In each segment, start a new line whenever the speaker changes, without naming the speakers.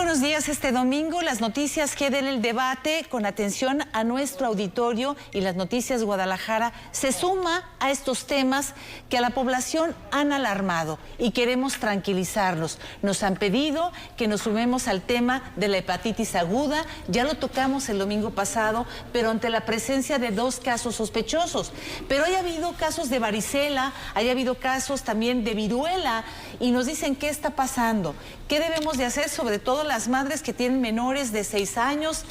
buenos días. Este domingo las noticias que den el debate con atención a nuestro auditorio y las noticias Guadalajara se suma a estos temas que a la población han alarmado y queremos tranquilizarlos. Nos han pedido que nos sumemos al tema de la hepatitis aguda. Ya lo tocamos el domingo pasado, pero ante la presencia de 2 casos sospechosos. Pero haya habido casos de varicela, haya habido casos también de viruela y nos dicen qué está pasando. ¿Qué debemos de hacer? Sobre todo las madres que tienen menores de 6 años,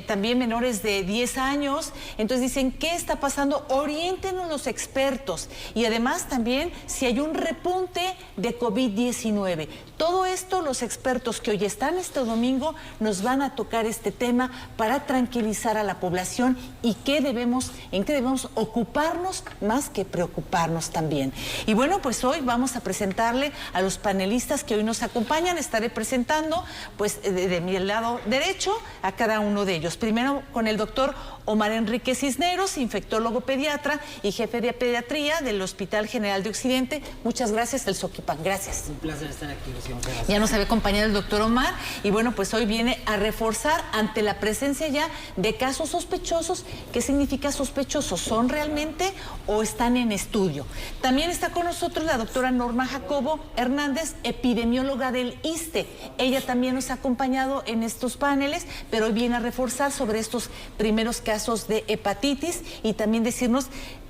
también menores de 10 años. Entonces dicen, ¿qué está pasando? Oriéntenos los expertos. Y además también si hay un repunte de COVID-19. Todo esto los expertos que hoy están este domingo nos van a tocar este tema para tranquilizar a la población y en qué debemos ocuparnos más que preocuparnos también. Y bueno, pues hoy vamos a presentarle a los panelistas que hoy nos acompañan. Estaré presentando, pues, de mi lado derecho a cada uno de ellos. Primero con el doctor Omar Enrique Cisneros, infectólogo pediatra y jefe de pediatría del Hospital General de Occidente. Muchas gracias, el Soquipan. Gracias.
Un placer estar aquí, Rocío. Muchas gracias.
Ya nos había acompañado el doctor Omar y bueno, pues hoy viene a reforzar ante la presencia ya de casos sospechosos. ¿Qué significa sospechosos? ¿Son realmente o están en estudio? También está con nosotros la doctora Norma Jacobo Hernández, epidemióloga del ISSSTE. Ella también nos ha acompañado en estos paneles, pero hoy viene a reforzar sobre estos primeros casos de hepatitis y también decirnos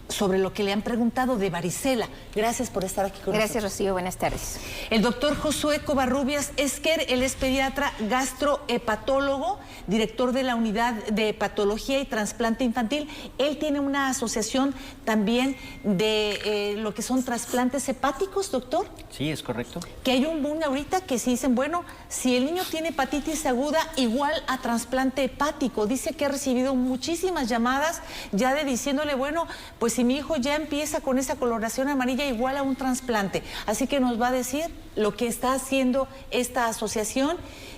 sobre lo que le han preguntado de varicela. Gracias por estar aquí con nosotros.
Gracias, Rocío. Buenas tardes.
El doctor Josué Covarrubias Esquer, él es pediatra gastrohepatólogo, director de la unidad de hepatología y trasplante infantil. Él tiene una asociación también de lo que son trasplantes hepáticos, doctor.
Sí, es correcto.
Que hay un boom ahorita que se dicen, bueno, si el niño tiene hepatitis aguda, igual a trasplante hepático. Dice que ha recibido muchísimas llamadas ya de diciéndole, bueno, pues si mi hijo ya empieza con esa coloración amarilla, igual a un trasplante. Así que nos va a decir lo que está haciendo esta asociación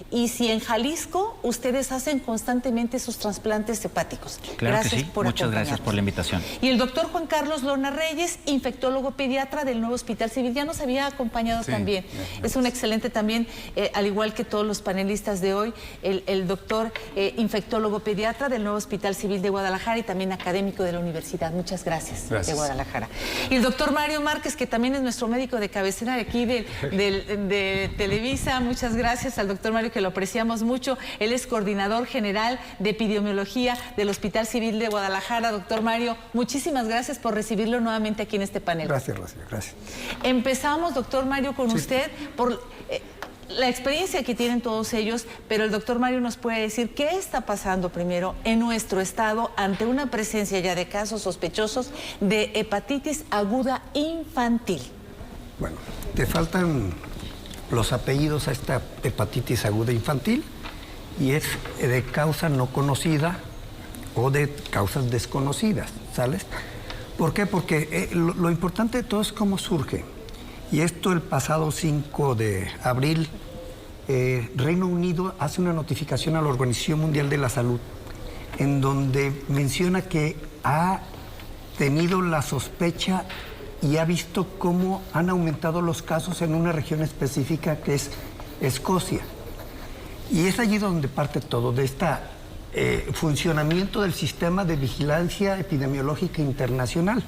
y si en Jalisco ustedes hacen constantemente esos trasplantes hepáticos.
Claro
gracias
que sí.
por
Muchas gracias por la invitación.
Y el doctor Juan Carlos Lona Reyes, infectólogo pediatra del nuevo Hospital Civil, ya nos había acompañado también. Es un excelente también, al igual que todos los panelistas de hoy, el doctor infectólogo pediatra del nuevo Hospital Civil de Guadalajara y también académico de la universidad. Muchas gracias. De Guadalajara. Y el doctor Mario Márquez, que también es nuestro médico de cabecera de aquí de Televisa. Muchas gracias al doctor Mario, que lo apreciamos mucho. Él es coordinador general de epidemiología del Hospital Civil de Guadalajara. Doctor Mario, muchísimas gracias por recibirlo nuevamente aquí en este panel.
Gracias, Rocío. Gracias.
Empezamos, doctor Mario, con usted por la experiencia que tienen todos ellos, pero el doctor Mario nos puede decir qué está pasando primero en nuestro estado ante una presencia ya de casos sospechosos de hepatitis aguda infantil.
Bueno, te faltan los apellidos a esta hepatitis aguda infantil y es de causa no conocida o de causas desconocidas, ¿sales? ¿Por qué? Porque lo importante de todo es cómo surge. Y esto el pasado 5 de abril, Reino Unido hace una notificación a la Organización Mundial de la Salud en donde menciona que ha tenido la sospecha y ha visto cómo han aumentado los casos en una región específica que es Escocia. Y es allí donde parte todo, de este funcionamiento del sistema de vigilancia epidemiológica internacional.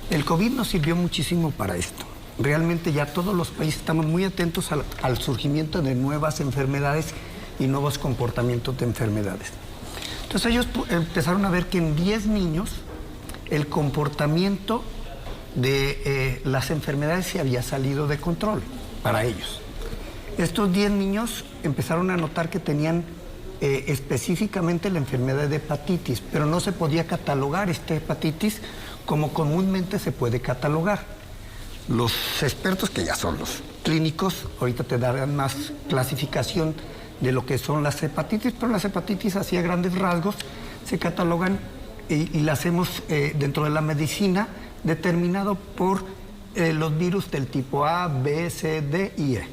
El COVID nos sirvió muchísimo para esto. Realmente ya todos los países estamos muy atentos al surgimiento de nuevas enfermedades y nuevos comportamientos de enfermedades. Entonces ellos empezaron a ver que en 10 niños el comportamiento de las enfermedades se había salido de control para ellos. Estos 10 niños empezaron a notar que tenían específicamente la enfermedad de hepatitis, pero no se podía catalogar esta hepatitis como comúnmente se puede catalogar. Los expertos, que ya son los clínicos, ahorita te darán más clasificación de lo que son las hepatitis, pero las hepatitis así a grandes rasgos se catalogan y las hacemos dentro de la medicina determinado por los virus del tipo A, B, C, D y E.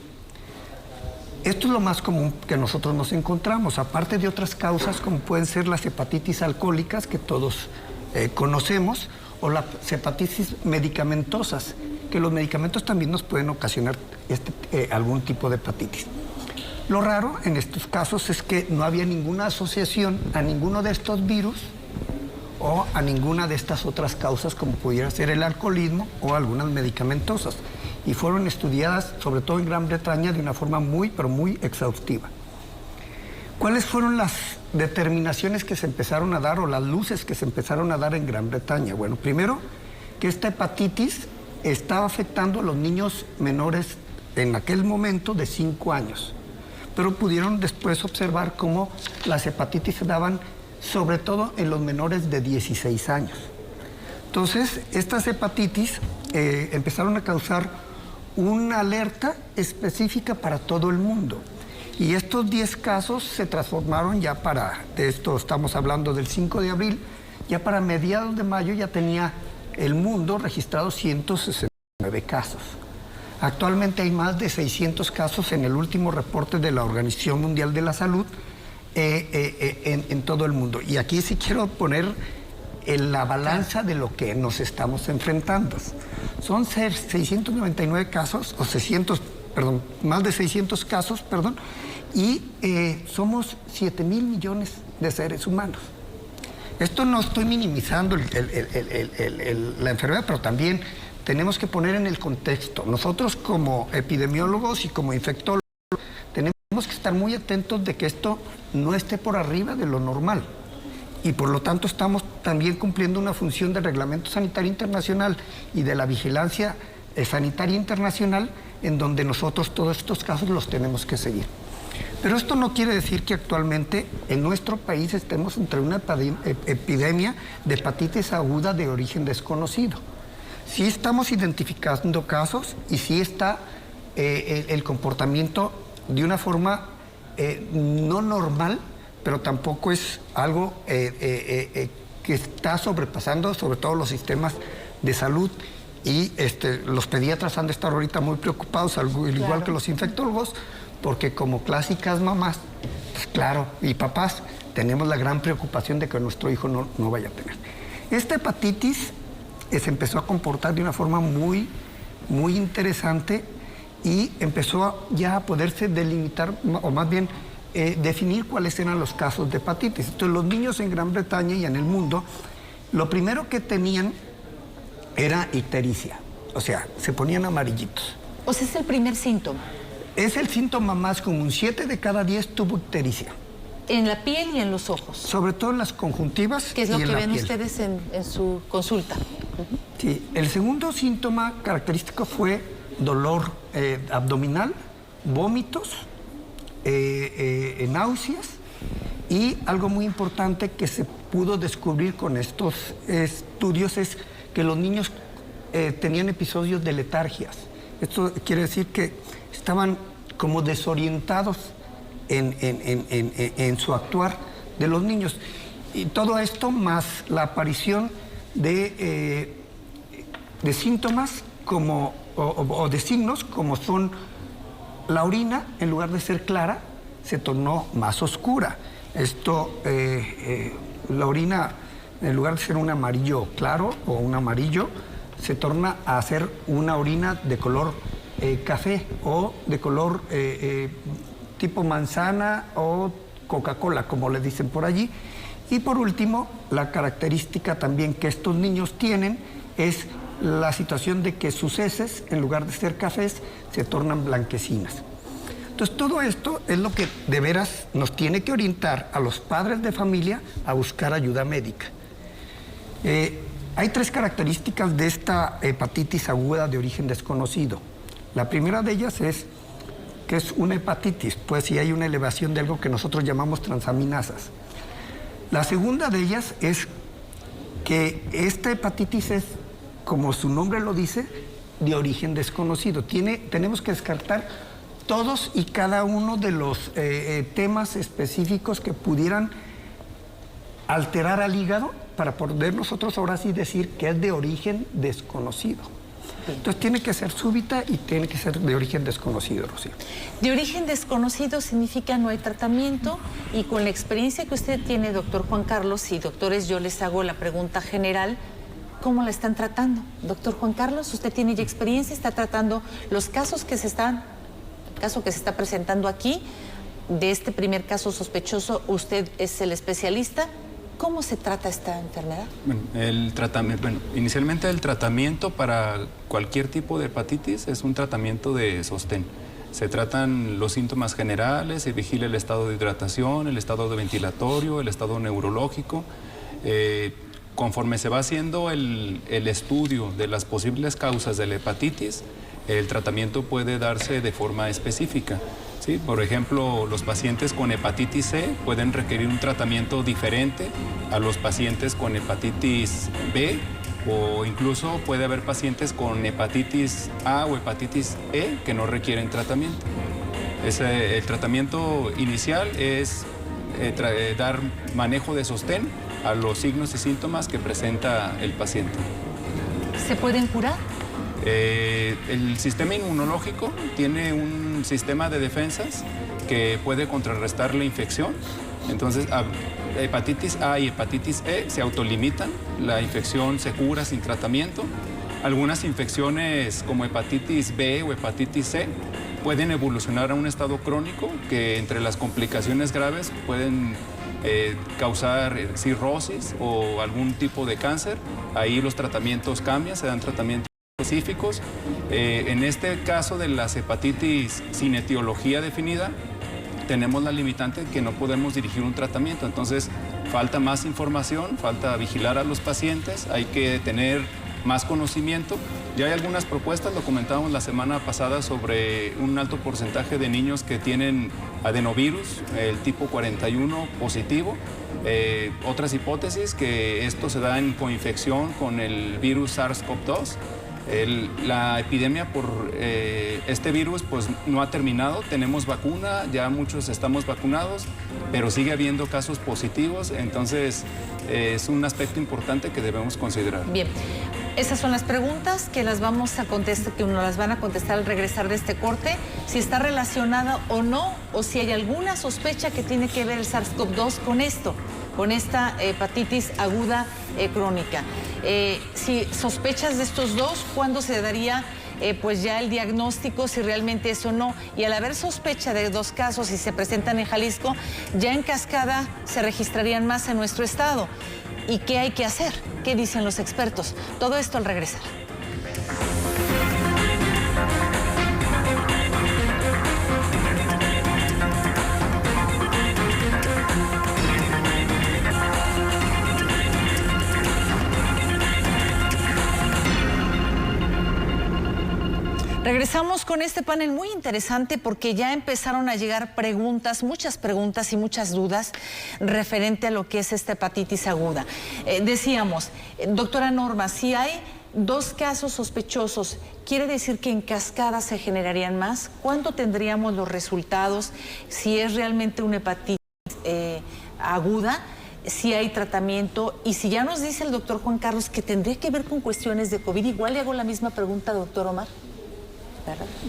Esto es lo más común que nosotros nos encontramos, aparte de otras causas como pueden ser las hepatitis alcohólicas que todos conocemos o las hepatitis medicamentosas, que los medicamentos también nos pueden ocasionar algún tipo de hepatitis. Lo raro en estos casos es que no había ninguna asociación a ninguno de estos virus o a ninguna de estas otras causas como pudiera ser el alcoholismo o algunas medicamentosas. Y fueron estudiadas, sobre todo en Gran Bretaña, de una forma muy, pero muy exhaustiva. ¿Cuáles fueron las determinaciones que se empezaron a dar o las luces que se empezaron a dar en Gran Bretaña? Bueno, primero, que esta hepatitis estaba afectando a los niños menores en aquel momento de 5 años. Pero pudieron después observar cómo las hepatitis se daban sobre todo en los menores de 16 años. Entonces, estas hepatitis empezaron a causar una alerta específica para todo el mundo. Y estos 10 casos se transformaron ya de esto estamos hablando del 5 de abril, ya para mediados de mayo ya tenía el mundo registrado 169 casos. Actualmente hay más de 600 casos en el último reporte de la Organización Mundial de la Salud en todo el mundo. Y aquí sí quiero poner en la balanza de lo que nos estamos enfrentando. Son 699 casos, o 600, perdón, más de 600 casos, perdón, y somos 7,000 millones de seres humanos. Esto no estoy minimizando la enfermedad, pero también tenemos que poner en el contexto. Nosotros como epidemiólogos y como infectólogos tenemos que estar muy atentos de que esto no esté por arriba de lo normal. Y por lo tanto estamos también cumpliendo una función del Reglamento Sanitario Internacional y de la vigilancia sanitaria internacional, en donde nosotros todos estos casos los tenemos que seguir. Pero esto no quiere decir que actualmente en nuestro país estemos entre una epidemia de hepatitis aguda de origen desconocido. Sí estamos identificando casos y sí está el comportamiento de una forma no normal, pero tampoco es algo que está sobrepasando sobre todo los sistemas de salud. Y los pediatras han de estar ahorita muy preocupados, al igual que los infectólogos, porque como clásicas mamás, pues claro, y papás, tenemos la gran preocupación de que nuestro hijo no vaya a tener. Esta hepatitis se empezó a comportar de una forma muy, muy interesante y empezó ya a poderse delimitar, o más bien definir cuáles eran los casos de hepatitis. Entonces, los niños en Gran Bretaña y en el mundo, lo primero que tenían era ictericia, o sea, se ponían amarillitos.
O sea, es el primer síntoma.
Es el síntoma más común. 7 de cada 10 tuvo ictericia.
En la piel y en los ojos.
Sobre todo en las conjuntivas.
¿Qué es lo
y
que
en la
ven
piel.
ustedes en su consulta?
Sí, el segundo síntoma característico fue dolor abdominal, vómitos, náuseas y algo muy importante que se pudo descubrir con estos estudios es que los niños tenían episodios de letargias. Esto quiere decir que estaban como desorientados en su actuar de los niños. Y todo esto más la aparición de síntomas como, o de signos como son la orina, en lugar de ser clara, se tornó más oscura. Esto, la orina, en lugar de ser un amarillo claro o un amarillo, se torna a ser una orina de color café o de color tipo manzana o Coca-Cola, como le dicen por allí. Y por último, la característica también que estos niños tienen es la situación de que sus heces, en lugar de ser cafés, se tornan blanquecinas. Entonces, todo esto es lo que de veras nos tiene que orientar a los padres de familia a buscar ayuda médica. Hay 3 características de esta hepatitis aguda de origen desconocido. La primera de ellas es que es una hepatitis, pues si hay una elevación de algo que nosotros llamamos transaminasas. La segunda de ellas es que esta hepatitis es, como su nombre lo dice, de origen desconocido. Tenemos que descartar todos y cada uno de los temas específicos que pudieran alterar al hígado para poder nosotros ahora sí decir que es de origen desconocido. Entonces tiene que ser súbita y tiene que ser de origen desconocido, Rocío.
De origen desconocido significa no hay tratamiento, y con la experiencia que usted tiene, doctor Juan Carlos, y doctores, yo les hago la pregunta general: ¿cómo la están tratando? Doctor Juan Carlos, usted tiene ya experiencia, está tratando los casos que se están, el caso que se está presentando aquí, de este primer caso sospechoso, usted es el especialista. ¿Cómo se trata esta enfermedad?
Inicialmente el tratamiento para cualquier tipo de hepatitis es un tratamiento de sostén. Se tratan los síntomas generales, se vigila el estado de hidratación, el estado de ventilatorio, el estado neurológico. Conforme se va haciendo el estudio de las posibles causas de la hepatitis, el tratamiento puede darse de forma específica. ¿Sí? Por ejemplo, los pacientes con hepatitis C pueden requerir un tratamiento diferente a los pacientes con hepatitis B, o incluso puede haber pacientes con hepatitis A o hepatitis E que no requieren tratamiento. El tratamiento inicial es dar manejo de sostén a los signos y síntomas que presenta el paciente.
¿Se pueden curar?
El sistema inmunológico tiene un sistema de defensas que puede contrarrestar la infección. Entonces, hepatitis A y hepatitis E se autolimitan, la infección se cura sin tratamiento. Algunas infecciones como hepatitis B o hepatitis C pueden evolucionar a un estado crónico que entre las complicaciones graves pueden causar cirrosis o algún tipo de cáncer. Ahí los tratamientos cambian, se dan tratamientos específicos. En este caso de las hepatitis sin etiología definida, tenemos la limitante que no podemos dirigir un tratamiento. Entonces, falta más información, falta vigilar a los pacientes, hay que tener más conocimiento. Ya hay algunas propuestas, lo comentábamos la semana pasada, sobre un alto porcentaje de niños que tienen adenovirus, el tipo 41 positivo. Otras hipótesis, que esto se da en coinfección con el virus SARS-CoV-2. La epidemia por este virus pues no ha terminado, tenemos vacuna, ya muchos estamos vacunados, pero sigue habiendo casos positivos, entonces es un aspecto importante que debemos considerar.
Bien, esas son las preguntas que las vamos a contestar, que nos las van a contestar al regresar de este corte, si está relacionada o no, o si hay alguna sospecha que tiene que ver el SARS-CoV-2 con esto, con esta hepatitis aguda crónica. Si sospechas de estos dos, ¿cuándo se daría pues ya el diagnóstico, si realmente es o no? Y al haber sospecha de dos casos y se presentan en Jalisco, ya en cascada se registrarían más en nuestro estado. ¿Y qué hay que hacer? ¿Qué dicen los expertos? Todo esto al regresar. Regresamos con este panel muy interesante porque ya empezaron a llegar preguntas, muchas preguntas y muchas dudas referente a lo que es esta hepatitis aguda. Decíamos, doctora Norma, si hay dos casos sospechosos, ¿quiere decir que en cascada se generarían más? ¿Cuándo tendríamos los resultados? Si es realmente una hepatitis aguda, si hay tratamiento, y si ya nos dice el doctor Juan Carlos que tendría que ver con cuestiones de COVID, igual le hago la misma pregunta, doctor Omar.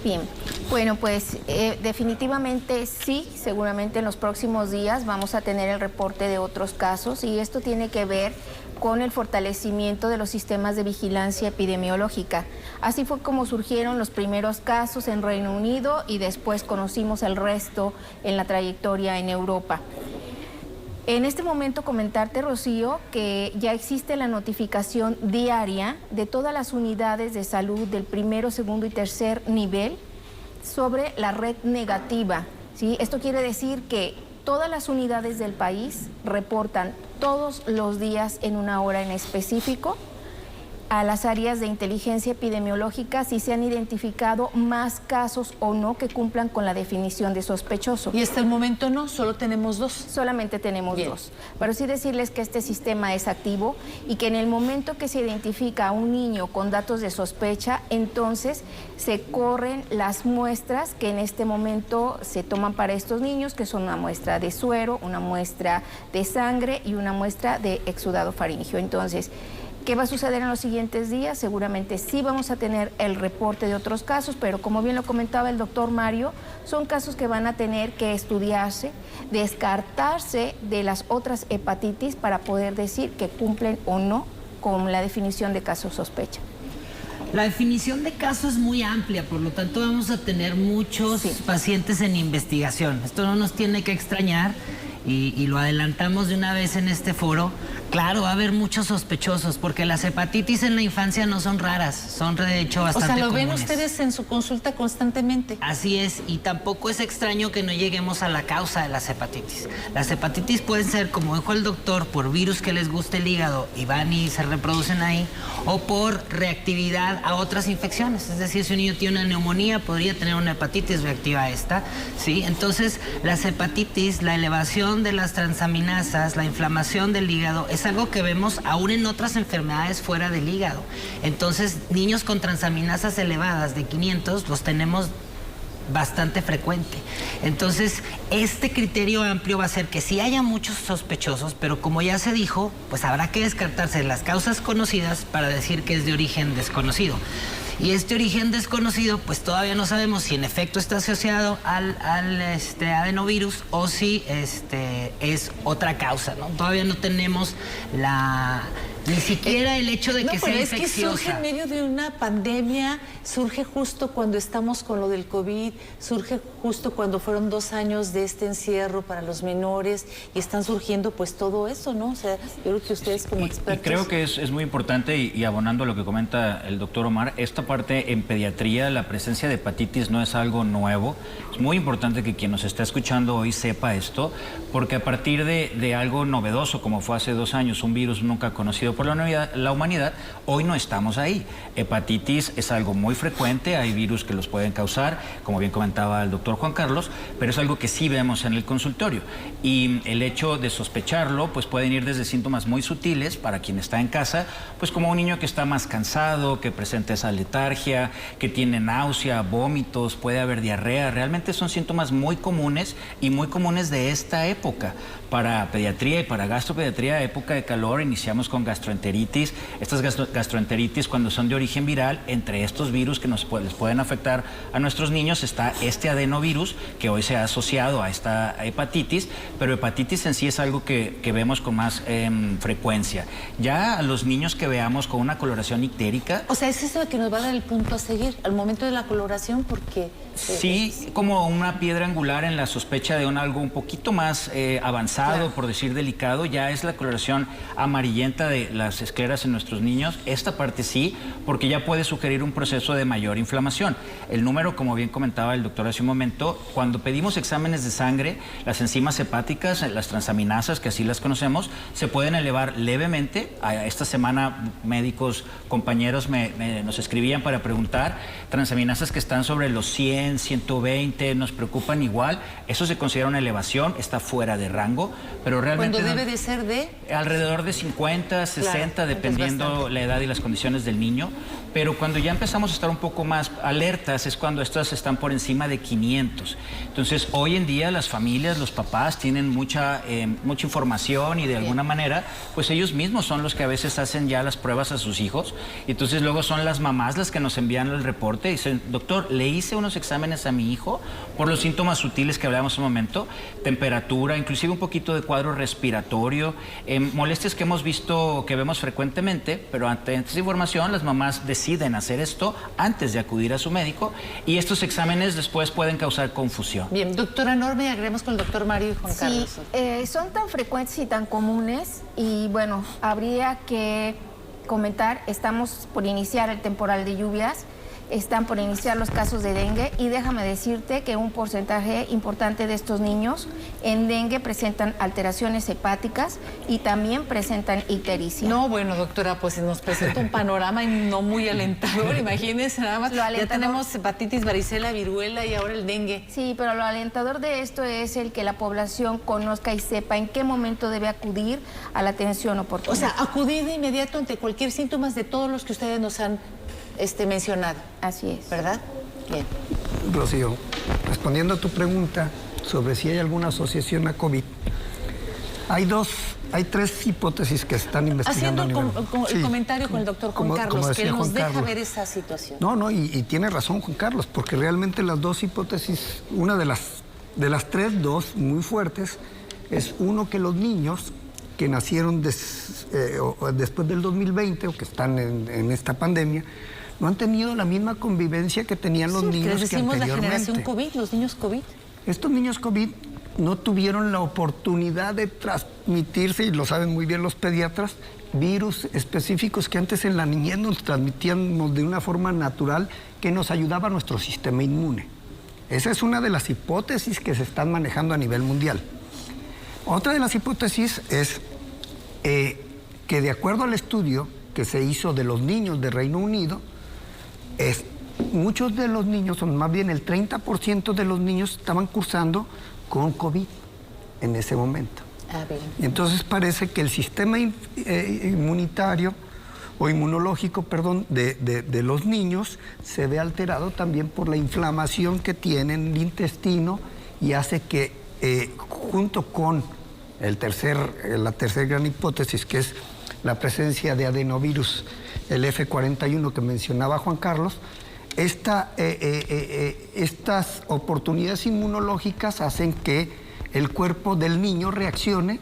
Bien, bueno, pues definitivamente sí, seguramente en los próximos días vamos a tener el reporte de otros casos, y esto tiene que ver con el fortalecimiento de los sistemas de vigilancia epidemiológica. Así fue como surgieron los primeros casos en Reino Unido y después conocimos el resto en la trayectoria en Europa. En este momento comentarte, Rocío, que ya existe la notificación diaria de todas las unidades de salud del primero, segundo y tercer nivel sobre la red negativa, ¿sí? Esto quiere decir que todas las unidades del país reportan todos los días en una hora en específico a las áreas de inteligencia epidemiológica si se han identificado más casos o no que cumplan con la definición de sospechoso.
Y hasta el momento no, solo tenemos dos.
Solamente tenemos dos. Pero sí decirles que este sistema es activo y que en el momento que se identifica a un niño con datos de sospecha, entonces se corren las muestras que en este momento se toman para estos niños, que son una muestra de suero, una muestra de sangre y una muestra de exudado faríngeo. Entonces, ¿qué va a suceder en los siguientes días? Seguramente sí vamos a tener el reporte de otros casos, pero como bien lo comentaba el doctor Mario, son casos que van a tener que estudiarse, descartarse de las otras hepatitis para poder decir que cumplen o no con la definición de caso sospecha.
La definición de caso es muy amplia, por lo tanto vamos a tener muchos pacientes en investigación. Esto no nos tiene que extrañar y lo adelantamos de una vez en este foro. Claro, va a haber muchos sospechosos porque las hepatitis en la infancia no son raras, son de hecho bastante comunes.
O sea, ¿lo ven ustedes en su consulta constantemente?
Así es, y tampoco es extraño que no lleguemos a la causa de las hepatitis. Las hepatitis pueden ser, como dijo el doctor, por virus que les guste el hígado y van y se reproducen ahí, o por reactividad a otras infecciones. Es decir, si un niño tiene una neumonía, podría tener una hepatitis reactiva a esta, ¿sí? Entonces, las hepatitis, la elevación de las transaminasas, la inflamación del hígado, es algo que vemos aún en otras enfermedades fuera del hígado. Entonces, niños con transaminasas elevadas de 500 los tenemos bastante frecuente. Entonces, este criterio amplio va a ser que sí haya muchos sospechosos, pero como ya se dijo, pues habrá que descartarse las causas conocidas para decir que es de origen desconocido. Y este origen desconocido, pues todavía no sabemos si en efecto está asociado al adenovirus o si es otra causa, ¿no? Todavía no tenemos ni siquiera el hecho de que sea infecciosa.
Es que surge en medio de una pandemia, surge justo cuando estamos con lo del COVID, surge justo cuando fueron 2 años de este encierro para los menores y están surgiendo pues todo eso, ¿no? O sea, yo creo que ustedes como expertos...
Y creo que es muy importante, y abonando a lo que comenta el doctor Omar, esta parte en pediatría, la presencia de hepatitis no es algo nuevo. Es muy importante que quien nos está escuchando hoy sepa esto, porque a partir de algo novedoso, como fue hace 2 años, un virus nunca conocido por la humanidad, hoy no estamos ahí. Hepatitis es algo muy frecuente, hay virus que los pueden causar, como bien comentaba el doctor Juan Carlos, pero es algo que sí vemos en el consultorio. Y el hecho de sospecharlo, pues pueden ir desde síntomas muy sutiles para quien está en casa, pues como un niño que está más cansado, que presenta esa letargia, que tiene náusea, vómitos, puede haber diarrea. Realmente son síntomas muy comunes y muy comunes de esta época. Para pediatría y para gastropediatría, época de calor, iniciamos con gastroenteritis. Estas gastroenteritis, cuando son de origen viral, entre estos virus que les pueden afectar a nuestros niños está este adenovirus, que hoy se ha asociado a esta hepatitis, pero hepatitis en sí es algo que vemos con más frecuencia. Ya a los niños que veamos con una coloración ictérica...
O sea, es eso que nos va a dar el punto a seguir al momento de la coloración, porque...
Sí, como una piedra angular en la sospecha de algo un poquito más avanzado, claro, por decir delicado, ya es la coloración amarillenta de las escleras en nuestros niños. Esta parte sí, porque ya puede sugerir un proceso de mayor inflamación. El número, como bien comentaba el doctor hace un momento, cuando pedimos exámenes de sangre, las enzimas hepáticas, las transaminasas, que así las conocemos, se pueden elevar levemente. Esta semana médicos, compañeros nos escribían para preguntar, transaminasas que están sobre los 100, 120, nos preocupan igual. Eso se considera una elevación, está fuera de rango, pero realmente...
¿Cuándo debe de ser de?
Alrededor de 50, 60, claro, dependiendo la edad y las condiciones del niño. Pero cuando ya empezamos a estar un poco más alertas es cuando estas están por encima de 500. Entonces, hoy en día las familias, los papás tienen mucha información y de alguna manera, pues ellos mismos son los que a veces hacen ya las pruebas a sus hijos. Y entonces luego son las mamás las que nos envían el reporte y dicen, doctor, le hice unos exámenes a mi hijo por los síntomas sutiles que hablábamos un momento, temperatura, inclusive un poquito de cuadro respiratorio, molestias que hemos visto, que vemos frecuentemente, pero ante esta información las mamás deciden hacer esto antes de acudir a su médico y estos exámenes después pueden causar confusión.
Bien, doctora Norma, agregamos con el doctor Mario y Juan Carlos.
Sí, son tan frecuentes y tan comunes y bueno, habría que comentar, estamos por iniciar el temporal de lluvias, están por iniciar los casos de dengue y déjame decirte que un porcentaje importante de estos niños en dengue presentan alteraciones hepáticas y también presentan ictericia.
No, bueno, doctora, pues nos presenta un panorama no muy alentador. Imagínense nada más, ya tenemos hepatitis, varicela, viruela y ahora el dengue.
Sí, pero lo alentador de esto es el que la población conozca y sepa en qué momento debe acudir a la atención oportuna.
O sea, acudir de inmediato ante cualquier síntoma de todos los que ustedes nos han mencionado.
Así es.
¿Verdad? Bien.
Rocío, respondiendo a tu pregunta sobre si hay alguna asociación a COVID, hay 3 hipótesis que están investigando.
Haciendo el comentario con el doctor Juan Carlos, que nos deja ver esa situación.
No, y tiene razón Juan Carlos, porque realmente las 2 hipótesis, una de las 3, 2 muy fuertes, es uno que los niños que nacieron después del 2020 o que están en esta pandemia, no han tenido la misma convivencia que tenían los niños
les decimos
que
la
anteriormente.
generación COVID, los niños COVID.
Estos niños COVID no tuvieron la oportunidad de transmitirse, y lo saben muy bien los pediatras, virus específicos que antes en la niñez nos transmitíamos de una forma natural que nos ayudaba a nuestro sistema inmune. Esa es una de las hipótesis que se están manejando a nivel mundial. Otra de las hipótesis es que de acuerdo al estudio que se hizo de los niños de Reino Unido, muchos de los niños, o más bien el 30% de los niños estaban cursando con COVID en ese momento. Y entonces parece que el sistema inmunitario o inmunológico, perdón, de los niños se ve alterado también por la inflamación que tiene en el intestino y hace que junto con la tercera gran hipótesis, que es la presencia de adenovirus, el F41 que mencionaba Juan Carlos, estas oportunidades inmunológicas hacen que el cuerpo del niño reaccione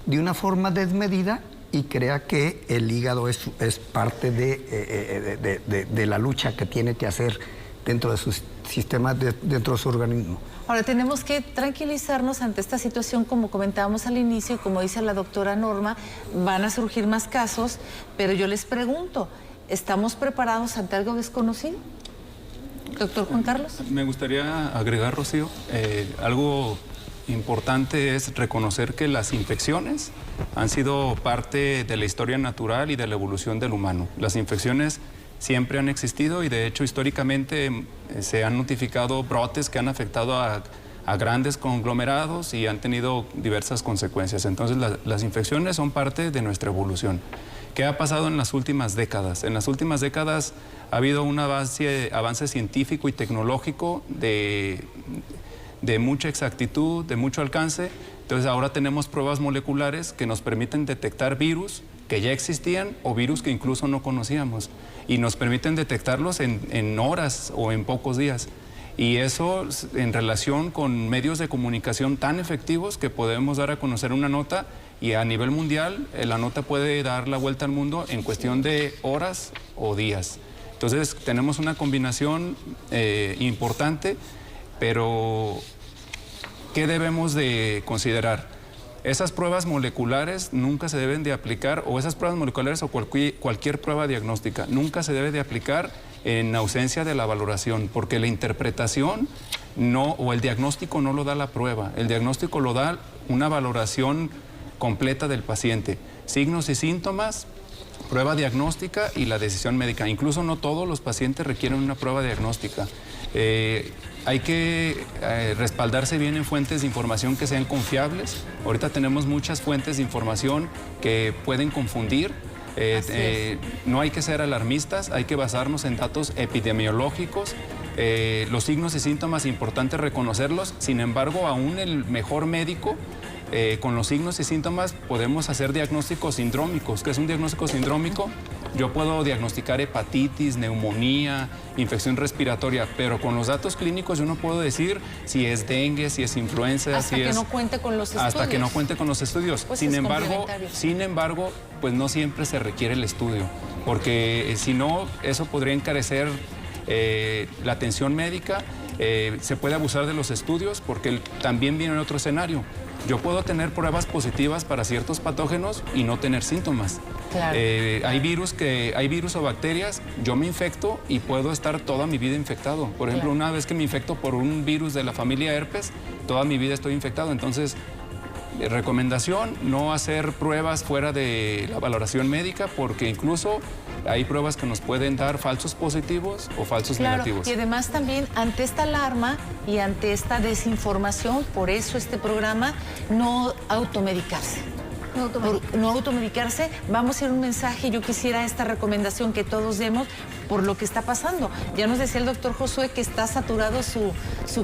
de una forma desmedida y crea que el hígado es parte de la lucha que tiene que hacer dentro de sus sistemas, dentro de su organismo.
Ahora, tenemos que tranquilizarnos ante esta situación, como comentábamos al inicio, y como dice la doctora Norma, van a surgir más casos, pero yo les pregunto, ¿estamos preparados ante algo desconocido? Doctor Juan Carlos.
Me gustaría agregar, Rocío, algo importante es reconocer que las infecciones han sido parte de la historia natural y de la evolución del humano. Las infecciones siempre han existido y de hecho históricamente se han notificado brotes que han afectado a grandes conglomerados y han tenido diversas consecuencias. Entonces las infecciones son parte de nuestra evolución. ¿Qué ha pasado en las últimas décadas? En las últimas décadas ha habido un avance científico y tecnológico de mucha exactitud, de mucho alcance. Entonces ahora tenemos pruebas moleculares que nos permiten detectar virus que ya existían o virus que incluso no conocíamos y nos permiten detectarlos en horas o en pocos días. Y eso en relación con medios de comunicación tan efectivos que podemos dar a conocer una nota y a nivel mundial la nota puede dar la vuelta al mundo en cuestión de horas o días. Entonces tenemos una combinación importante, pero ¿qué debemos de considerar? Esas pruebas moleculares nunca se deben de aplicar, o esas pruebas moleculares o cualquier prueba diagnóstica, nunca se debe de aplicar en ausencia de la valoración, porque la interpretación o el diagnóstico no lo da la prueba, el diagnóstico lo da una valoración completa del paciente. Signos y síntomas, prueba diagnóstica y la decisión médica. Incluso no todos los pacientes requieren una prueba diagnóstica. Hay que respaldarse bien en fuentes de información que sean confiables. Ahorita tenemos muchas fuentes de información que pueden confundir. No hay que ser alarmistas, hay que basarnos en datos epidemiológicos. Los signos y síntomas, importante reconocerlos. Sin embargo, aún el mejor médico, con los signos y síntomas podemos hacer diagnósticos sindrómicos. ¿Qué es un diagnóstico sindrómico? Yo puedo diagnosticar hepatitis, neumonía, infección respiratoria, pero con los datos clínicos yo no puedo decir si es dengue, si es influenza,
hasta que no cuente con los estudios.
Hasta que no cuente con los estudios.
Pues
sin embargo, pues no siempre se requiere el estudio, porque si no, eso podría encarecer la atención médica. Se puede abusar de los estudios porque también viene otro escenario. Yo puedo tener pruebas positivas para ciertos patógenos y no tener síntomas.
Claro.
Hay virus o bacterias, yo me infecto y puedo estar toda mi vida infectado. Por ejemplo, una vez que me infecto por un virus de la familia herpes, toda mi vida estoy infectado. Entonces, recomendación, no hacer pruebas fuera de la valoración médica, porque incluso hay pruebas que nos pueden dar falsos positivos o falsos negativos.
Y además también ante esta alarma y ante esta desinformación, por eso este programa, no automedicarse. No automedicarse. Vamos a hacer un mensaje. Yo quisiera esta recomendación que todos demos por lo que está pasando. Ya nos decía el doctor Josué que está saturado su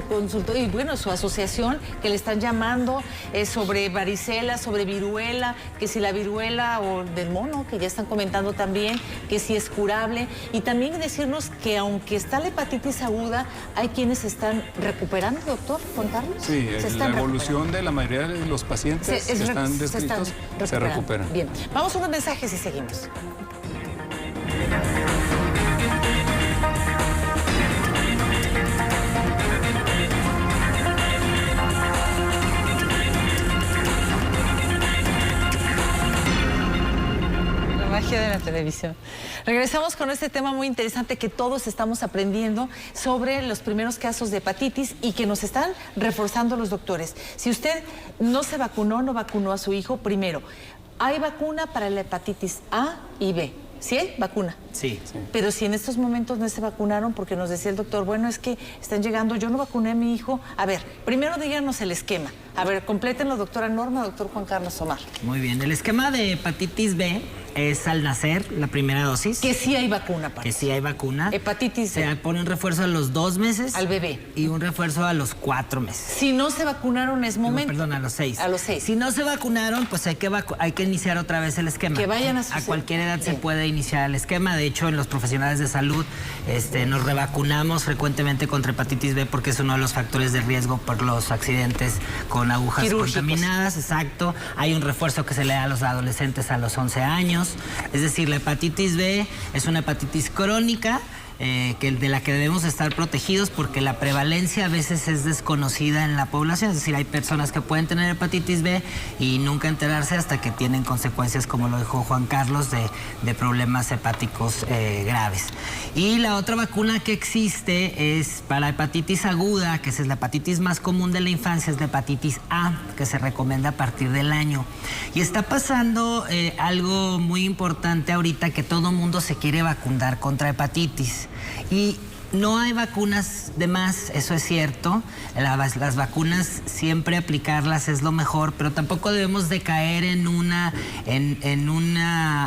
consultorio y bueno, su asociación, que le están llamando sobre varicela, sobre viruela, que si la viruela o del mono, que ya están comentando también, que si es curable. Y también decirnos que aunque está la hepatitis aguda, hay quienes están recuperando, doctor Juan Carlos.
Sí, la evolución de la mayoría de los pacientes que están descritos se recuperan.
Bien, vamos a unos mensajes y seguimos. la televisión. Regresamos con este tema muy interesante que todos estamos aprendiendo sobre los primeros casos de hepatitis y que nos están reforzando los doctores. Si usted no se vacunó, no vacunó a su hijo, primero, hay vacuna para la hepatitis A y B. ¿Sí hay vacuna?
Sí.
Pero si en estos momentos no se vacunaron, porque nos decía el doctor, bueno, es que están llegando, yo no vacuné a mi hijo. A ver, primero díganos el esquema. A ver, complétenlo, doctora Norma, doctor Juan Carlos Omar.
Muy bien, el esquema de hepatitis B es al nacer, la primera dosis.
Que sí hay vacuna para
Que sí hay vacuna.
Hepatitis B.
Se pone un refuerzo a los 2 meses.
Al bebé.
Y un refuerzo a los 4 meses.
Si no se vacunaron es momento.
Perdón, a los 6.
A los 6.
Si no se vacunaron, pues hay que iniciar otra vez el esquema.
Que vayan a su
cualquier edad
Bien.
se puede iniciar el esquema. De hecho, en los profesionales de salud nos revacunamos frecuentemente contra hepatitis B porque es uno de los factores de riesgo por los accidentes con agujas
Quirúrgicos.
contaminadas. Exacto. Hay un refuerzo que se le da a los adolescentes a los 11 años. Es decir, la hepatitis B es una hepatitis crónica de la que debemos estar protegidos porque la prevalencia a veces es desconocida en la población. Es decir, hay personas que pueden tener hepatitis B y nunca enterarse hasta que tienen consecuencias, como lo dijo Juan Carlos, de problemas hepáticos graves. Y la otra vacuna que existe es para hepatitis aguda, que es la hepatitis más común de la infancia, es la hepatitis A, que se recomienda a partir del año. Y está pasando algo muy importante ahorita, que todo mundo se quiere vacunar contra hepatitis. Y no hay vacunas de más, eso es cierto. Las vacunas siempre aplicarlas es lo mejor, pero tampoco debemos de caer en una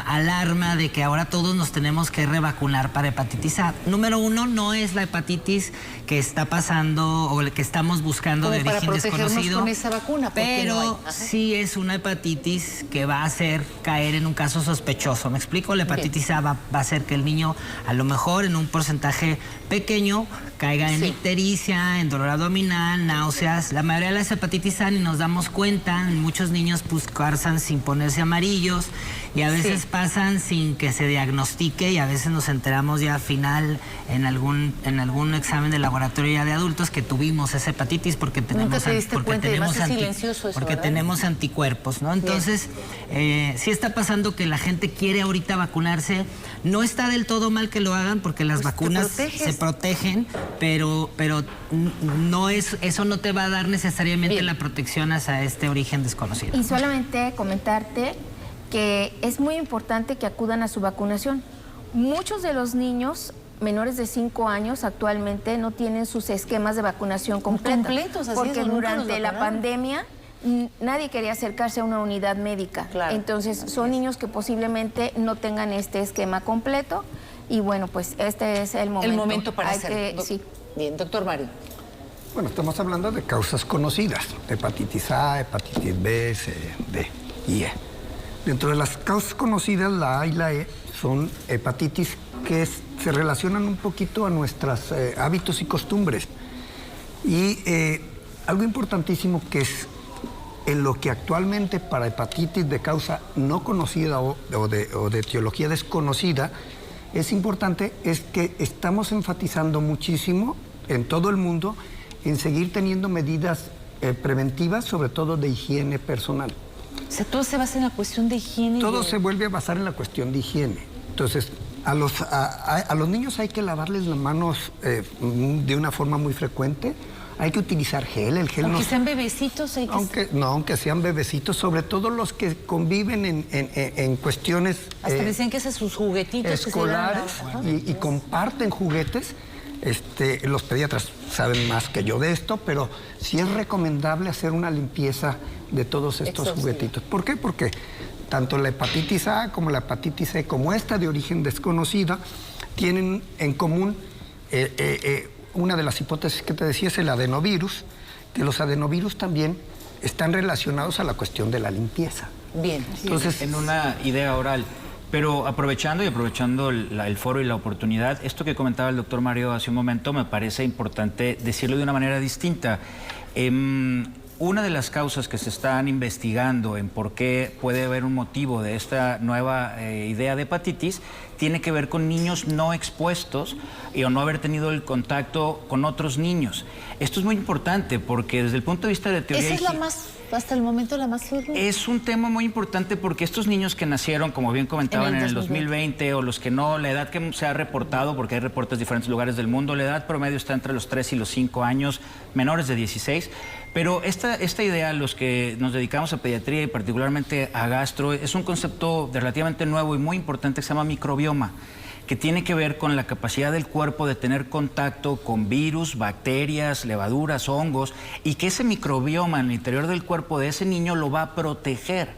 alarma de que ahora todos nos tenemos que revacunar para hepatitis A. Número 1, no es la hepatitis que está pasando o que estamos buscando de origen desconocido.
Con esa vacuna,
pero sí es una hepatitis que va a hacer caer en un caso sospechoso. ¿Me explico? La hepatitis A va a hacer que el niño, a lo mejor en un porcentaje pequeño, caiga en ictericia, en dolor abdominal, náuseas. La mayoría de las hepatitis A ni nos damos cuenta. Muchos niños pues pasan sin ponerse amarillos y a veces pasan sin que se diagnostique y a veces nos enteramos ya al final en algún examen de laboratorio ya de adultos que tuvimos esa hepatitis porque tenemos tenemos anticuerpos, ¿no? Entonces, sí está pasando que la gente quiere ahorita vacunarse. No está del todo mal que lo hagan porque las vacunas se protegen, pero no es, eso no te va a dar necesariamente la protección hacia este origen desconocido.
Y solamente comentarte que es muy importante que acudan a su vacunación. Muchos de los niños menores de 5 años actualmente no tienen sus esquemas de vacunación completos, porque durante la pandemia nadie quería acercarse a una unidad médica.
Claro.
Entonces son niños que posiblemente no tengan este esquema completo y bueno, pues este es el momento.
El momento para hacerlo.
Sí.
Bien, doctor Mario.
Bueno, estamos hablando de causas conocidas, hepatitis A, hepatitis B, C, D y E. Dentro de las causas conocidas, la A y la E son hepatitis que se relacionan un poquito a nuestros hábitos y costumbres. Y algo importantísimo que es en lo que actualmente para hepatitis de causa no conocida o de etiología desconocida, es importante es que estamos enfatizando muchísimo en todo el mundo en seguir teniendo medidas preventivas, sobre todo de higiene personal.
O sea, todo se basa en la cuestión de higiene.
Todo se vuelve a basar en la cuestión de higiene. Entonces, a los niños hay que lavarles las manos de una forma muy frecuente. Hay que utilizar gel. El gel
aunque sean bebecitos.
Aunque sean bebecitos, sobre todo los que conviven en cuestiones
hasta dicen que sus juguetitos
escolares y comparten juguetes. Los pediatras saben más que yo de esto, pero sí es recomendable hacer una limpieza de todos estos juguetitos. ¿Por qué? Porque tanto la hepatitis A como la hepatitis C, como esta de origen desconocida, tienen en común una de las hipótesis que te decía es el adenovirus, que los adenovirus también están relacionados a la cuestión de la limpieza.
Bien.
Entonces, en una idea oral. Pero aprovechando el foro y la oportunidad, esto que comentaba el doctor Mario hace un momento, me parece importante decirlo de una manera distinta. Una de las causas que se están investigando en por qué puede haber un motivo de esta nueva idea de hepatitis tiene que ver con niños no expuestos o no haber tenido el contacto con otros niños. Esto es muy importante porque desde el punto de vista de teoría...
Esa es la más, hasta el momento, la más fuerte.
Es un tema muy importante porque estos niños que nacieron, como bien comentaban, en el 2020 o los que no, la edad que se ha reportado, porque hay reportes de diferentes lugares del mundo, la edad promedio está entre los 3 y los 5 años, menores de 16. Pero esta idea, los que nos dedicamos a pediatría y particularmente a gastro, es un concepto relativamente nuevo y muy importante que se llama microbioma, que tiene que ver con la capacidad del cuerpo de tener contacto con virus, bacterias, levaduras, hongos, y que ese microbioma en el interior del cuerpo de ese niño lo va a proteger.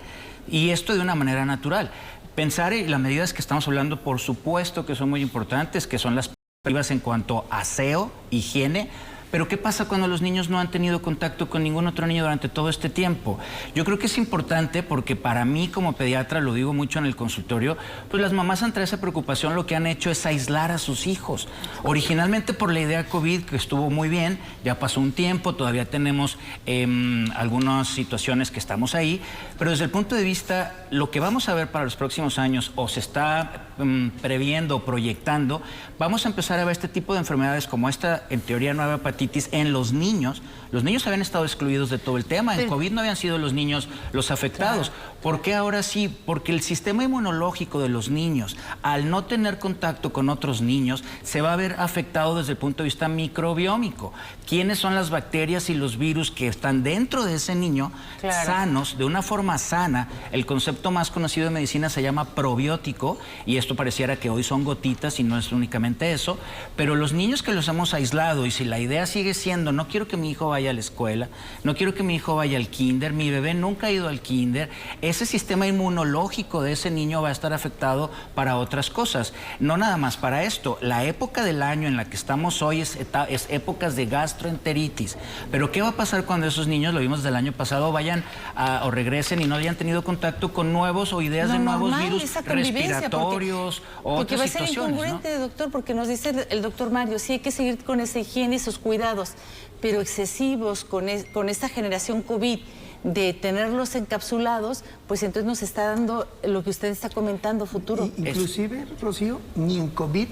Y esto de una manera natural. Pensar en las medidas que estamos hablando, por supuesto que son muy importantes, que son las preventivas en cuanto a aseo, higiene. Pero ¿qué pasa cuando los niños no han tenido contacto con ningún otro niño durante todo este tiempo? Yo creo que es importante porque para mí como pediatra, lo digo mucho en el consultorio, pues las mamás ante esa preocupación lo que han hecho es aislar a sus hijos. Originalmente por la idea COVID, que estuvo muy bien, ya pasó un tiempo, todavía tenemos algunas situaciones que estamos ahí, pero desde el punto de vista, lo que vamos a ver para los próximos años o se está previendo, proyectando, vamos a empezar a ver este tipo de enfermedades como esta, en teoría nueva hepatitis, en los niños. Los niños habían estado excluidos de todo el tema. En COVID no habían sido los niños los afectados. Claro. ¿Por qué ahora sí? Porque el sistema inmunológico de los niños, al no tener contacto con otros niños, se va a ver afectado desde el punto de vista microbiómico. ¿Quiénes son las bacterias y los virus que están dentro de ese niño, claro, sanos, de una forma sana? El concepto más conocido de medicina se llama probiótico, y esto pareciera que hoy son gotitas y no es únicamente eso, pero los niños que los hemos aislado, y si la idea sigue siendo, no quiero que mi hijo vaya a la escuela, no quiero que mi hijo vaya al kinder, mi bebé nunca ha ido al kinder, ese sistema inmunológico de ese niño va a estar afectado para otras cosas. No nada más para esto, la época del año en la que estamos hoy es épocas de gastroenteritis. Pero ¿qué va a pasar cuando esos niños, lo vimos desde el año pasado, vayan o regresen y no hayan tenido contacto con nuevos o ideas de nuevos virus respiratorios o otras situaciones? Porque va a ser
incongruente, ¿no, doctor? Porque nos dice el doctor Mario, sí hay que seguir con esa higiene y sus cuidados, pero excesivos con esta generación COVID, de tenerlos encapsulados, pues entonces nos está dando lo que usted está comentando, futuro.
Inclusive, Rocío, ni en COVID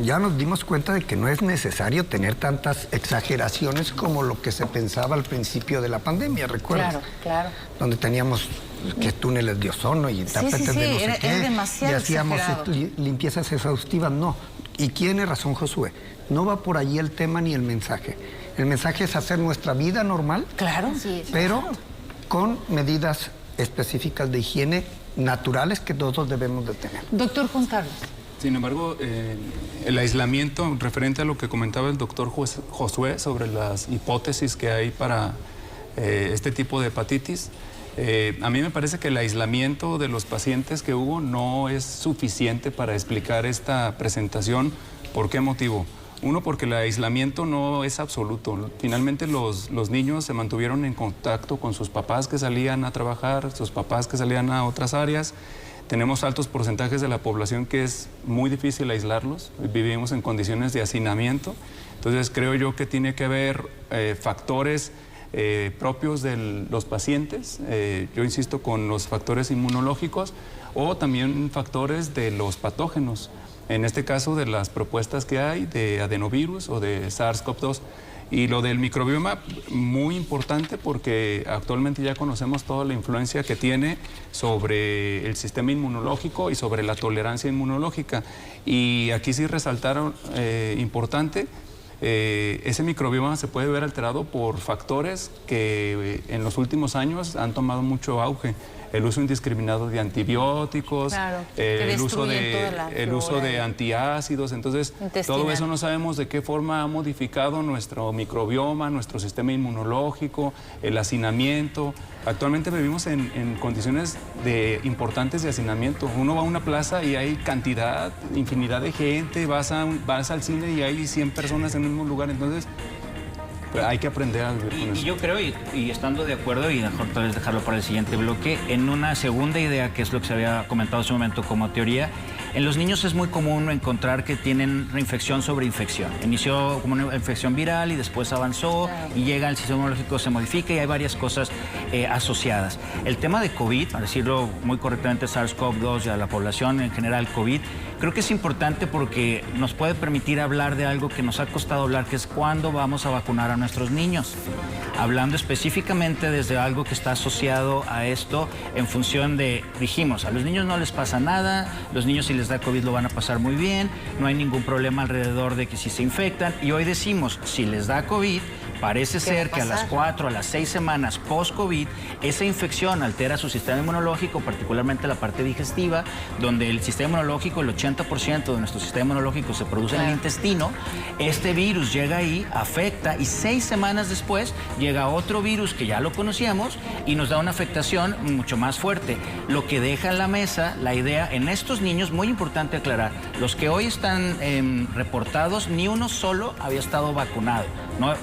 ya nos dimos cuenta de que no es necesario tener tantas exageraciones como lo que se pensaba al principio de la pandemia, ¿recuerdas?
Claro, claro.
Donde teníamos que túneles de ozono y tapetes de no sé qué,
era demasiado
y hacíamos limpiezas exhaustivas. No, y tiene razón Josué, no va por allí el tema ni el mensaje. El mensaje es hacer nuestra vida normal,
claro, sí,
pero con medidas específicas de higiene naturales que todos debemos de tener.
Doctor Juan Carlos.
Sin embargo, el aislamiento, referente a lo que comentaba el doctor Josué sobre las hipótesis que hay para este tipo de hepatitis, a mí me parece que el aislamiento de los pacientes que hubo no es suficiente para explicar esta presentación. ¿Por qué motivo? Uno, porque el aislamiento no es absoluto. Finalmente los niños se mantuvieron en contacto con sus papás que salían a trabajar, sus papás que salían a otras áreas. Tenemos altos porcentajes de la población que es muy difícil aislarlos. Vivimos en condiciones de hacinamiento. Entonces creo yo que tiene que haber factores propios de los pacientes. Yo insisto con los factores inmunológicos o también factores de los patógenos. En este caso, de las propuestas que hay de adenovirus o de SARS-CoV-2. Y lo del microbioma, muy importante porque actualmente ya conocemos toda la influencia que tiene sobre el sistema inmunológico y sobre la tolerancia inmunológica. Y aquí sí resaltaron, importante, ese microbioma se puede ver alterado por factores que en los últimos años han tomado mucho auge. El uso indiscriminado de antibióticos,
claro,
el uso de antiácidos. Entonces, todo eso no sabemos de qué forma ha modificado nuestro microbioma, nuestro sistema inmunológico, el hacinamiento. Actualmente vivimos en condiciones importantes de hacinamiento. Uno va a una plaza y hay infinidad de gente, vas al cine y hay 100 personas en un mismo lugar. Entonces, hay que aprender a vivir con eso.
Y yo creo, y estando de acuerdo, y mejor tal vez dejarlo para el siguiente bloque, en una segunda idea, que es lo que se había comentado hace un momento como teoría, En los niños es muy común encontrar que tienen reinfección sobre infección. Inició como una infección viral y después avanzó y llega al sistema inmunológico, se modifica y hay varias cosas asociadas. El tema de COVID, para decirlo muy correctamente, SARS-CoV-2 y a la población en general COVID, creo que es importante porque nos puede permitir hablar de algo que nos ha costado hablar, que es cuándo vamos a vacunar a nuestros niños. Hablando específicamente desde algo que está asociado a esto en función de, dijimos, a los niños no les pasa nada, los niños si les da COVID lo van a pasar muy bien, no hay ningún problema alrededor de que si se infectan, y hoy decimos, si les da COVID, parece ser que a las 4, a las 6 semanas post-COVID, esa infección altera su sistema inmunológico, particularmente la parte digestiva, donde el sistema inmunológico, el 80% de nuestro sistema inmunológico se produce en el intestino. Este virus llega ahí, afecta, y 6 semanas después llega otro virus que ya lo conocíamos y nos da una afectación mucho más fuerte. Lo que deja en la mesa la idea en estos niños, muy importante aclarar, los que hoy están reportados, ni uno solo había estado vacunado.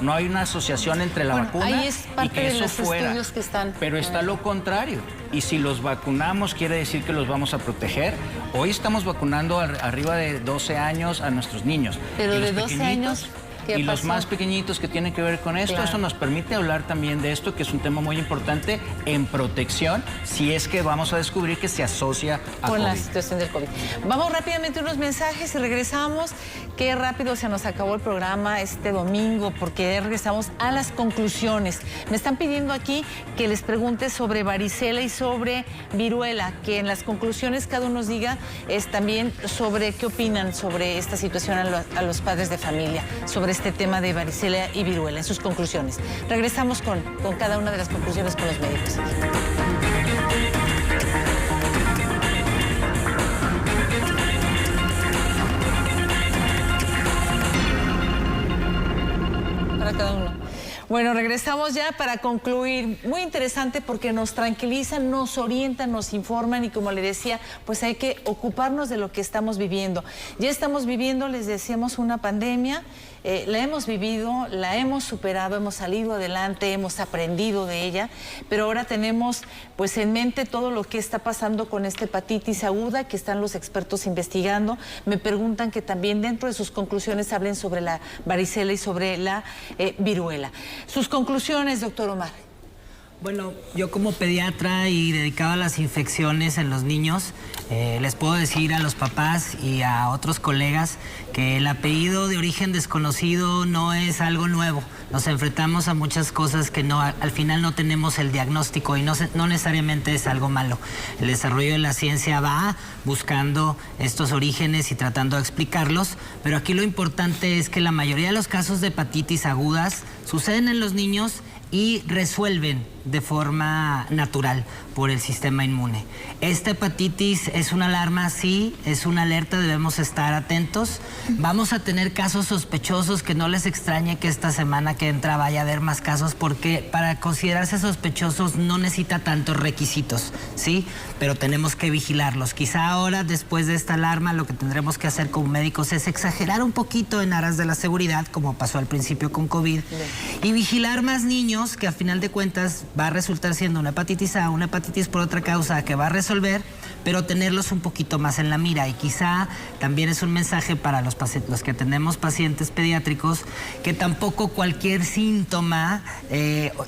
No hay una asociación entre la vacuna
ahí es parte
y que
de
eso
los
fuera.
estudios que están.
Pero está lo contrario. Y si los vacunamos, quiere decir que los vamos a proteger. Hoy estamos vacunando arriba de 12 años a nuestros niños.
Pero
y
de
los
12 años, ¿qué
y los
pasó?
más pequeñitos que tienen que ver con esto,
Claro.
eso nos permite hablar también de esto, que es un tema muy importante en protección, si es que vamos a descubrir que se asocia a
con
COVID.
la situación del COVID. Vamos rápidamente a unos mensajes y regresamos. Qué rápido se nos acabó el programa este domingo, porque ya regresamos a las conclusiones. Me están pidiendo aquí que les pregunte sobre varicela y sobre viruela, que en las conclusiones cada uno nos diga también sobre qué opinan sobre esta situación a los padres de familia, sobre este tema de varicela y viruela, en sus conclusiones. Regresamos con cada una de las conclusiones con los médicos. Para cada uno. Bueno, regresamos ya para concluir. Muy interesante porque nos tranquilizan, nos orientan, nos informan y como le decía, pues hay que ocuparnos de lo que estamos viviendo. Ya estamos viviendo, les decíamos, una pandemia. La hemos vivido, la hemos superado, hemos salido adelante, hemos aprendido de ella, pero ahora tenemos pues en mente todo lo que está pasando con esta hepatitis aguda que están los expertos investigando. Me preguntan que también dentro de sus conclusiones hablen sobre la varicela y sobre la viruela. Sus conclusiones, doctor Omar.
Bueno, yo como pediatra y dedicado a las infecciones en los niños, les puedo decir a los papás y a otros colegas que el apellido de origen desconocido no es algo nuevo. Nos enfrentamos a muchas cosas que al final no tenemos el diagnóstico y no necesariamente es algo malo. El desarrollo de la ciencia va buscando estos orígenes y tratando de explicarlos, pero aquí lo importante es que la mayoría de los casos de hepatitis agudas suceden en los niños y resuelven de forma natural por el sistema inmune. Esta hepatitis es una alarma, sí, es una alerta, debemos estar atentos. Vamos a tener casos sospechosos, que no les extrañe que esta semana que entra vaya a haber más casos, porque para considerarse sospechosos no necesita tantos requisitos, ¿sí? Pero tenemos que vigilarlos. Quizá ahora, después de esta alarma, lo que tendremos que hacer como médicos es exagerar un poquito en aras de la seguridad, como pasó al principio con COVID, y vigilar más niños, que a final de cuentas va a resultar siendo una hepatitis A, una hepatitis por otra causa que va a resolver, pero tenerlos un poquito más en la mira. Y quizá también es un mensaje para los que tenemos pacientes pediátricos, que tampoco cualquier síntoma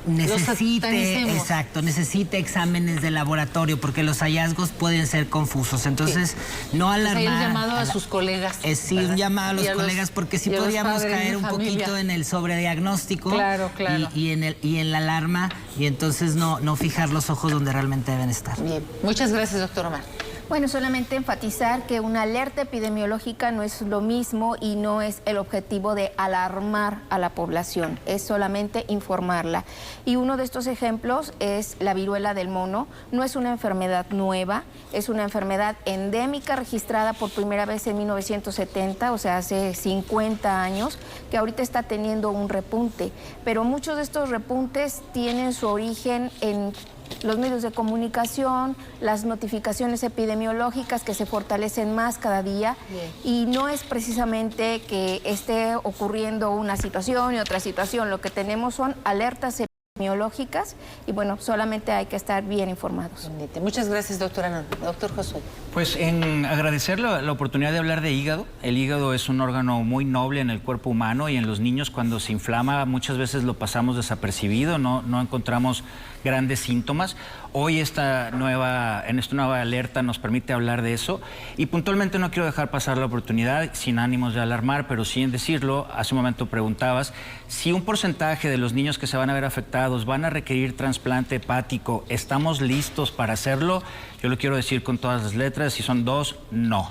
necesite exámenes de laboratorio, porque los hallazgos pueden ser confusos. Entonces, no alarmar.
Pues hay un llamado a sus colegas.
Sí, un llamado a los colegas, porque sí podríamos caer un poquito en el sobrediagnóstico.
Claro.
Y en la alarma, y entonces no fijar los ojos donde realmente deben estar.
Bien, muchas gracias, doctor Omar.
Bueno, solamente enfatizar que una alerta epidemiológica no es lo mismo y no es el objetivo de alarmar a la población, es solamente informarla. Y uno de estos ejemplos es la viruela del mono. No es una enfermedad nueva, es una enfermedad endémica registrada por primera vez en 1970, o sea, hace 50 años, que ahorita está teniendo un repunte. Pero muchos de estos repuntes tienen su origen en los medios de comunicación, las notificaciones epidemiológicas que se fortalecen más cada día. Bien. Y no es precisamente que esté ocurriendo una situación y otra situación, lo que tenemos son alertas epidemiológicas y bueno, solamente hay que estar bien informados.
Muchas gracias, doctora. Doctor Josué.
Pues en agradecer la oportunidad de hablar de hígado. El hígado es un órgano muy noble en el cuerpo humano y en los niños cuando se inflama muchas veces lo pasamos desapercibido, no encontramos grandes síntomas. Hoy esta nueva alerta nos permite hablar de eso y puntualmente no quiero dejar pasar la oportunidad sin ánimos de alarmar, pero sí en decirlo. Hace un momento preguntabas si un porcentaje de los niños que se van a ver afectados van a requerir trasplante hepático. ¿Estamos listos para hacerlo? Yo lo quiero decir con todas las letras, si son dos, no.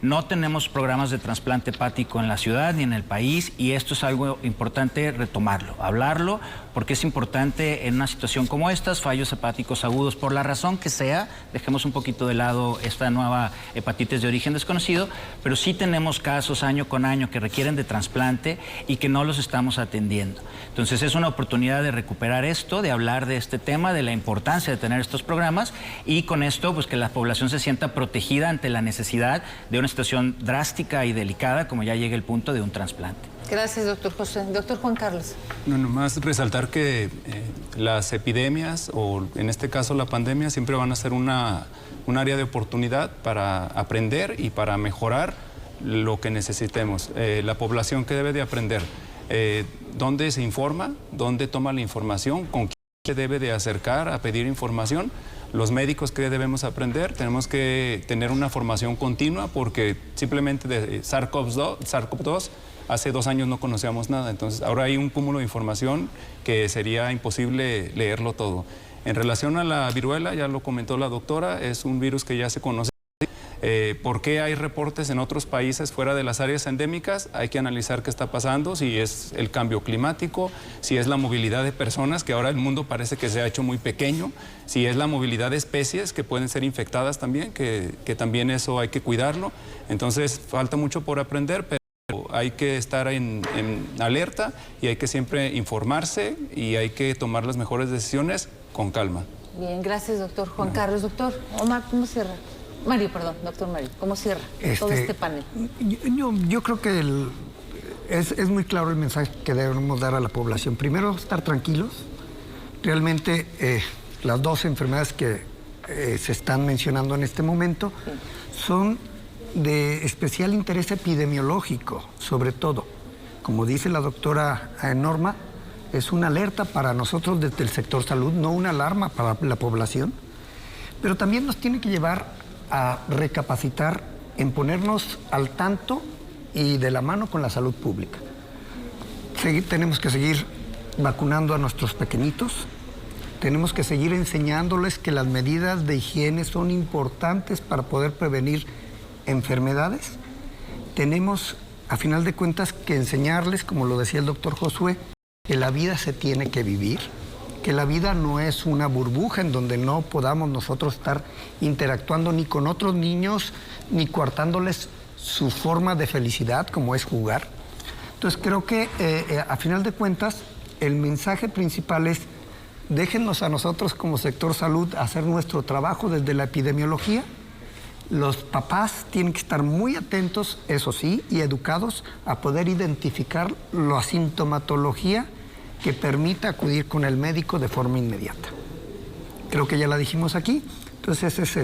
No tenemos programas de trasplante hepático en la ciudad ni en el país y esto es algo importante retomarlo, hablarlo, porque es importante en una situación como estas, fallos hepáticos agudos, por la razón que sea, dejemos un poquito de lado esta nueva hepatitis de origen desconocido, pero sí tenemos casos año con año que requieren de trasplante y que no los estamos atendiendo. Entonces es una oportunidad de recuperar esto, de hablar de este tema, de la importancia de tener estos programas y con esto pues que la población se sienta protegida ante la necesidad de una situación drástica y delicada como ya llegue el punto de un trasplante.
Gracias, doctor José. Doctor Juan Carlos.
No, nomás resaltar que las epidemias, o en este caso la pandemia, siempre van a ser un área de oportunidad para aprender y para mejorar lo que necesitemos. La población que debe de aprender, dónde se informa, dónde toma la información, con quién se debe de acercar a pedir información. Los médicos que debemos aprender, tenemos que tener una formación continua porque simplemente de SARS-CoV-2 hace 2 años no conocíamos nada, entonces ahora hay un cúmulo de información que sería imposible leerlo todo. En relación a la viruela, ya lo comentó la doctora, es un virus que ya se conoce. ¿Por qué hay reportes en otros países fuera de las áreas endémicas? Hay que analizar qué está pasando, si es el cambio climático, si es la movilidad de personas, que ahora el mundo parece que se ha hecho muy pequeño, si es la movilidad de especies que pueden ser infectadas también, que también eso hay que cuidarlo. Entonces falta mucho por aprender, pero hay que estar en alerta y hay que siempre informarse y hay que tomar las mejores decisiones con calma.
Bien, gracias, doctor Juan Carlos. Doctor Omar, ¿cómo cierra? Mario, perdón, doctor Mario, ¿cómo cierra todo este panel?
Yo creo que es muy claro el mensaje que debemos dar a la población. Primero, estar tranquilos. Realmente las 2 enfermedades que se están mencionando en este momento son de especial interés epidemiológico, sobre todo. Como dice la doctora Norma, es una alerta para nosotros desde el sector salud, no una alarma para la población, pero también nos tiene que llevar a recapacitar en ponernos al tanto y de la mano con la salud pública. Tenemos que seguir vacunando a nuestros pequeñitos, tenemos que seguir enseñándoles que las medidas de higiene son importantes para poder prevenir enfermedades. Tenemos, a final de cuentas, que enseñarles, como lo decía el doctor Josué, que la vida se tiene que vivir, que la vida no es una burbuja en donde no podamos nosotros estar interactuando ni con otros niños, ni coartándoles su forma de felicidad, como es jugar. Entonces creo que, a final de cuentas, el mensaje principal es: déjennos a nosotros como sector salud hacer nuestro trabajo desde la epidemiología. Los papás tienen que estar muy atentos, eso sí, y educados a poder identificar la sintomatología que permita acudir con el médico de forma inmediata. Creo que ya la dijimos aquí, entonces ese es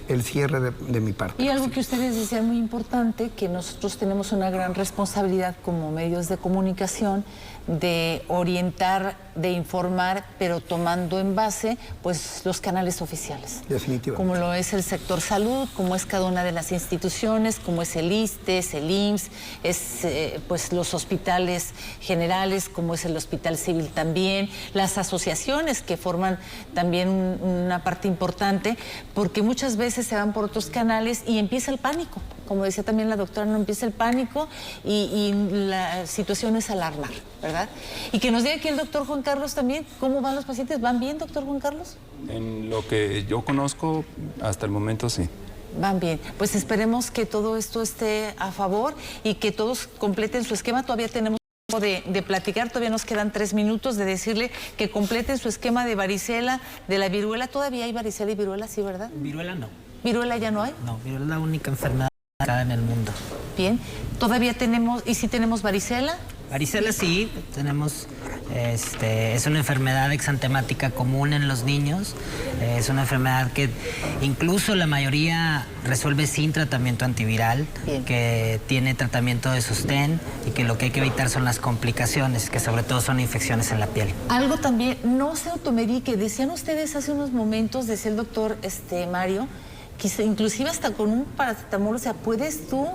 el cierre de mi parte.
Y algo que ustedes decían muy importante, que nosotros tenemos una gran responsabilidad como medios de comunicación de orientar, de informar, pero tomando en base pues los canales oficiales.
Definitivamente.
Como lo es el sector salud, como es cada una de las instituciones, como es el ISSSTE, el IMSS, es pues los hospitales generales, como es el Hospital Civil también, las asociaciones que forman también una parte importante, porque muchas veces se van por otros canales y empieza el pánico. Como decía también la doctora, no empieza el pánico y la situación es alarmar, ¿verdad? Y que nos diga aquí el doctor Juan Carlos también, ¿cómo van los pacientes? ¿Van bien, doctor Juan Carlos?
En lo que yo conozco, hasta el momento sí.
Van bien. Pues esperemos que todo esto esté a favor y que todos completen su esquema. Todavía tenemos de platicar, todavía nos quedan 3 minutos de decirle que completen su esquema de varicela, de la viruela. ¿Todavía hay varicela y viruela, sí, verdad?
Viruela no.
¿Viruela ya no hay?
No, viruela es la única enfermedad en el mundo.
Bien. ¿Todavía tenemos, y si tenemos varicela?
Varicela sí, tenemos, es una enfermedad exantemática común en los niños, es una enfermedad que incluso la mayoría resuelve sin tratamiento antiviral,
Bien.
que tiene tratamiento de sostén y que lo que hay que evitar son las complicaciones, que sobre todo son infecciones en la piel.
Algo también, no se automedique. Decían ustedes hace unos momentos, decía el doctor Mario, que inclusive hasta con un paracetamol, o sea, puedes tú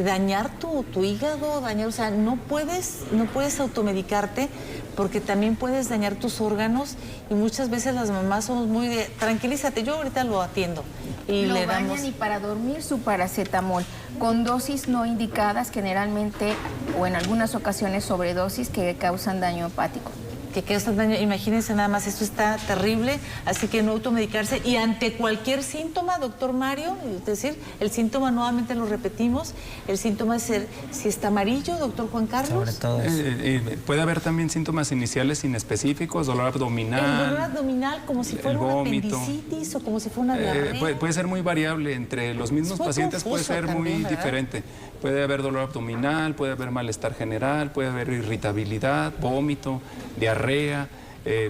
dañar tu hígado, o sea, no puedes automedicarte porque también puedes dañar tus órganos y muchas veces las mamás somos muy de, tranquilízate, yo ahorita lo atiendo. Y
lo
le
bañan
damos...
y para dormir su paracetamol con dosis no indicadas generalmente o en algunas ocasiones sobredosis que causan daño hepático.
Que causan daño, imagínense nada más, esto está terrible, así que no automedicarse y ante cualquier síntoma, doctor Mario, es decir, el síntoma nuevamente lo repetimos, el síntoma es si está amarillo, doctor Juan Carlos.
Sobre todo eso.
Puede haber también síntomas iniciales inespecíficos, dolor abdominal.
El dolor abdominal como si fuera una
vómito.
apendicitis o como si fuera una diarrea.
Puede ser muy variable, entre los mismos
Es muy
pacientes puede
confuso
ser muy
también, ¿verdad?
diferente. Puede haber dolor abdominal, puede haber malestar general, puede haber irritabilidad, vómito, diarrea.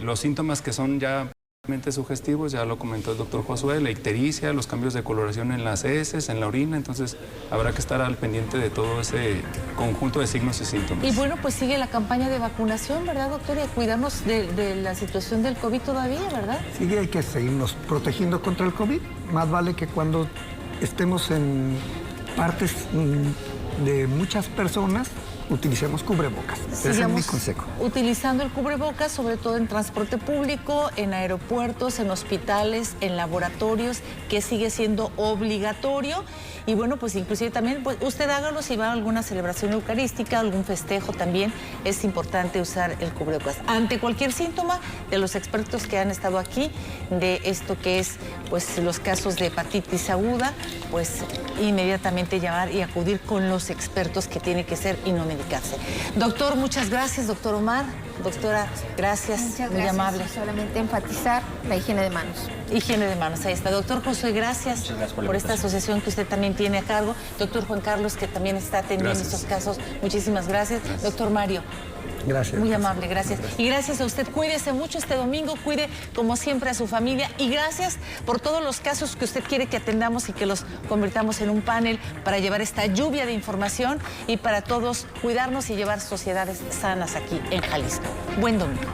Los síntomas que son ya sugestivos, ya lo comentó el doctor Josué, la ictericia, los cambios de coloración en las heces, en la orina, entonces habrá que estar al pendiente de todo ese conjunto de signos y síntomas.
Y bueno, pues sigue la campaña de vacunación, ¿verdad, doctor? Y a cuidarnos de la situación del COVID todavía, ¿verdad?
Sí, hay que seguirnos protegiendo contra el COVID. Más vale que cuando estemos en partes de muchas personas, utilicemos cubrebocas. Ese es mi
Sigamos
consejo.
utilizando el cubrebocas, sobre todo en transporte público, en aeropuertos, en hospitales, en laboratorios, que sigue siendo obligatorio. Y bueno, pues inclusive también, pues usted hágalo si va a alguna celebración eucarística, algún festejo también, es importante usar el cubrebocas. Ante cualquier síntoma de los expertos que han estado aquí, de esto que es, pues, los casos de hepatitis aguda, pues inmediatamente llamar y acudir con los expertos que tiene que ser y no medicarse. Doctor, muchas gracias, doctor Omar. Doctora, gracias,
Muchas
muy
gracias.
amable.
Solamente enfatizar la higiene de manos.
Higiene de manos, ahí está. Doctor Josué, gracias,
Muchas gracias por la
por esta
invitación.
asociación que usted también tiene a cargo. Doctor Juan Carlos, que también está atendiendo
Gracias.
estos casos, muchísimas gracias. Doctor Mario,
Gracias.
muy amable, gracias. Y gracias a usted, cuídese mucho este domingo, cuide como siempre a su familia y gracias por todos los casos que usted quiere que atendamos y que los convirtamos en un panel para llevar esta lluvia de información y para todos cuidarnos y llevar sociedades sanas aquí en Jalisco. Buen domingo.